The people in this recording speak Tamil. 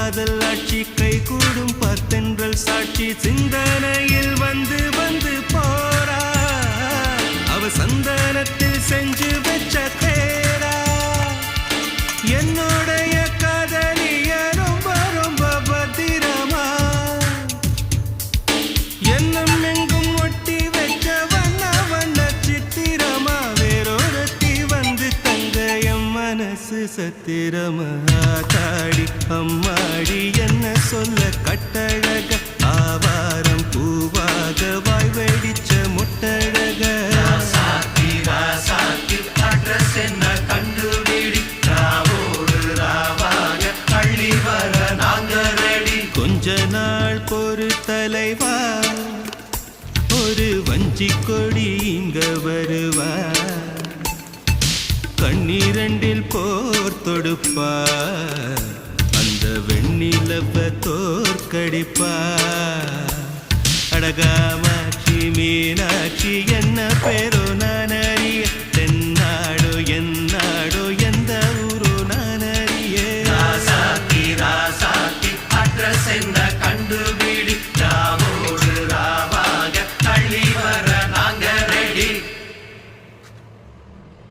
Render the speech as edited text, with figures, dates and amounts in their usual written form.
காதல் ஆட்சி கை கூடும் பார்த்தென்றல் சாட்சி சிந்தனையில் வந்து வந்து போறா அவ சந்தனத்தில் செஞ்சு வச்ச தேரா என்னுடைய காதலிய ரொம்ப ரொம்ப பத்திரமா என்னும் எங்கும் ஒட்டி வச்ச வண்ண வண்ண சித்திரமா வேறொருத்தி வந்து தங்க என் மனசு சத்திரமா தாடி அம்மாடி என்ன சொல்ல கட்டழக ஆவாரம் பூவாக வாய் வெடிச்ச முட்டழக அட்ரஸ் என்ன கண்டுபிடி ராவோடு ராவாக அள்ளி வர நாங்க ரெடி கொஞ்ச நாள் பொறு தலைவா ஒரு வஞ்சி கொடி இங்க வருவா கண்ணீரண்டில் போர் தொடுப்பா அந்த வெண்ணிலவ தோற்கடிப்பா அடகாமாட்சி மீனாட்சி என்ன பேரோ